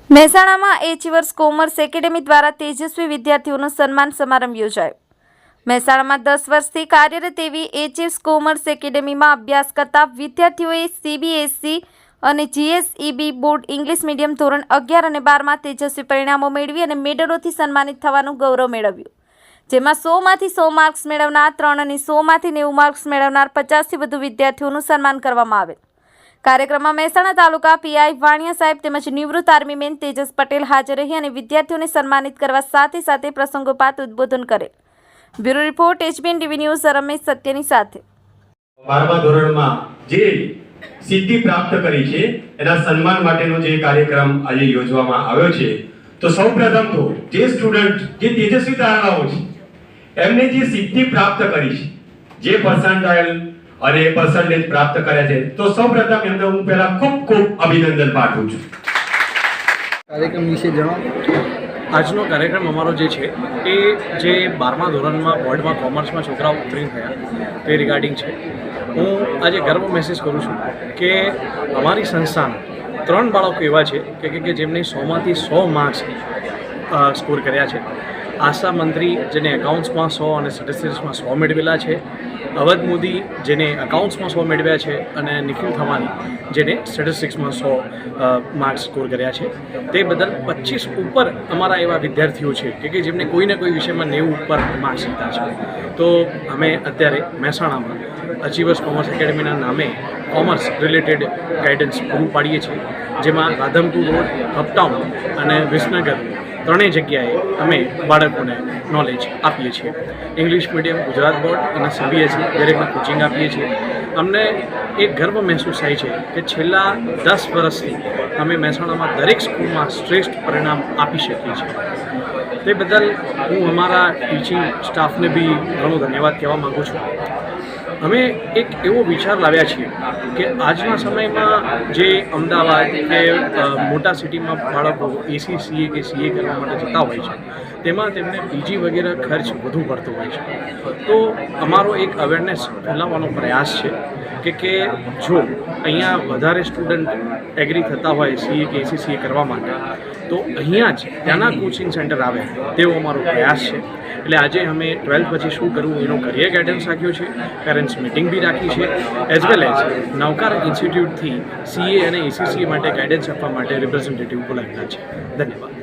મહેસાણામાં એચિવર્સ commerce academy દ્વારા તેજસ્વી વિદ્યાર્થીઓનો સન્માન સમારંભ યોજાયો। મહેસાણામાં 10 વર્ષથી કાર્યરત એવી એચિવર્સ કોમર્સ એકેડેમીમાં અભ્યાસ કરતા વિદ્યાર્થીઓએ સીબીએસઈ અને જીએસઈબી બોર્ડ ઇંગ્લિશ મીડિયમ ધોરણ 11 અને 12માં તેજસ્વી પરિણામો મેળવી અને મેડલોથી સન્માનિત થવાનું ગૌરવ મેળવ્યું, જેમાં 100માંથી 100 માર્ક્સ મેળવનાર 3 અને 100માંથી 90 માર્ક્સ મેળવનાર 50થી વધુ વિદ્યાર્થીઓનું સન્માન કરવામાં આવેલ। કાર્યક્રમમાં મહેસાણા તાલુકા પીઆઈ વાણિયા સાહેબ તેમજ નિવૃત્ત આર્મીમેન તેજસ પટેલ હાજર રહી અને વિદ્યાર્થીઓને સન્માનિત કરવા સાથે સાથે પ્રસંગોપાત ઉદ્બોધન કરેલ। Bureau report HBN TV news Ramesh સત્યની સાથે। 12મા ધોરણમાં જે સિદ્ધિ પ્રાપ્ત કરી છે એના સન્માન માટેનો જે કાર્યક્રમ આજે યોજવામાં આવ્યો છે, તો સૌપ્રથમ તો જે સ્ટુડન્ટ જે તેજસ્વી ધારણાઓ છે એમને જે સિદ્ધિ પ્રાપ્ત કરી છે, જે પર્સન્ટાઇલ અને પર્સન્ટેજ પ્રાપ્ત કર્યા છે, તો સૌપ્રથમ એમને હું પહેલા ખૂબ અભિનંદન પાઠવું છું। કાર્યક્રમ વિશે જણાવો। આજનો કાર્યક્રમ અમારો જે છે એ જે 12મા ધોરણમાં બોર્ડમાં કોમર્સમાં છોકરાઓ ઉત્તીર્ણ થયા તે રિગાર્ડિંગ છે। હું આજે ગર્વ મહેસૂસ કરું છું કે અમારી સંસ્થાના 3 બાળકો એવા છે કે જેમને 100માંથી 100 માર્ક્સ સ્કોર કર્યા છે। આશા મંત્રી જેને એકાઉન્ટ્સમાં 100 અને સ્ટેટિસ્ટિક્સમાં 100 મેળવેલા છે, અવધ મોદી જેને એકાઉન્ટ્સમાં 100 મેળવ્યા છે અને નિખિલ થવાની જેને સ્ટેટિસ્ટિક્સમાં 100 માર્ક્સ સ્કોર કર્યા છે। તે બદલ 25 ઉપર અમારા એવા વિદ્યાર્થીઓ છે કે જેમને કોઈને કોઈ વિષયમાં 90 ઉપર માર્ક્સ લીધા છે। તો અમે અત્યારે મહેસાણામાં અચીવર્સ કોમર્સ એકેડેમીના નામે કોમર્સ રિલેટેડ ગાઈડન્સ પૂરું પાડીએ છીએ, જેમાં રાધનપુર રોડ, અપટાઉન અને વિસનગર ત્રણેય જગ્યાએ અમે બાળકોને નોલેજ આપીએ છીએ। ઇંગ્લિશ મીડિયમ, ગુજરાત બોર્ડ અને સીબીએસઈ દરેકમાં કોચિંગ આપીએ છીએ। અમને એક ગર્વ મહેસૂસ થાય છે કે છેલ્લા 10 વર્ષથી અમે મહેસાણામાં દરેક સ્કૂલમાં શ્રેષ્ઠ પરિણામ આપી શકીએ છીએ। તે બદલ હું અમારા ટીચિંગ સ્ટાફને બી ઘણો ધન્યવાદ કહેવા માગું છું। અમે એક એવો વિચાર લાવ્યા છીએ કે આજના સમયમાં જે અમદાવાદ કે મોટા સિટીમાં બાળકો એસી સીએ કે સીએ કરવા માટે જતા હોય છે, તેમાં તેમને પીજી વગેરે ખર્ચ વધુ પડતો હોય છે। તો અમારો એક અવેરનેસ ફેલાવવાનો પ્રયાસ છે કે જો અહીંયા વધારે સ્ટુડન્ટ એગ્રી થતા હોય સીએ કે એસી સીએ કરવા માટે, તો અહીંયા જ ત્યાંના કોચિંગ સેન્ટર આવે તેવો અમારો પ્રયાસ છે। એટલે આજે અમે 12th પછી શું કરવું એનો કરિયર ગાઈડન્સ રાખ્યો છે, પેરેન્ટ્સ મિટિંગ બી રાખી છે, એઝ વેલ એઝ નવકાર ઇન્સ્ટિટ્યૂટથી સીએ અને એસીસીએ માટે ગાઈડન્સ આપવા માટે રિપ્રેઝેન્ટેટિવ બોલાવેલા છે। ધન્યવાદ।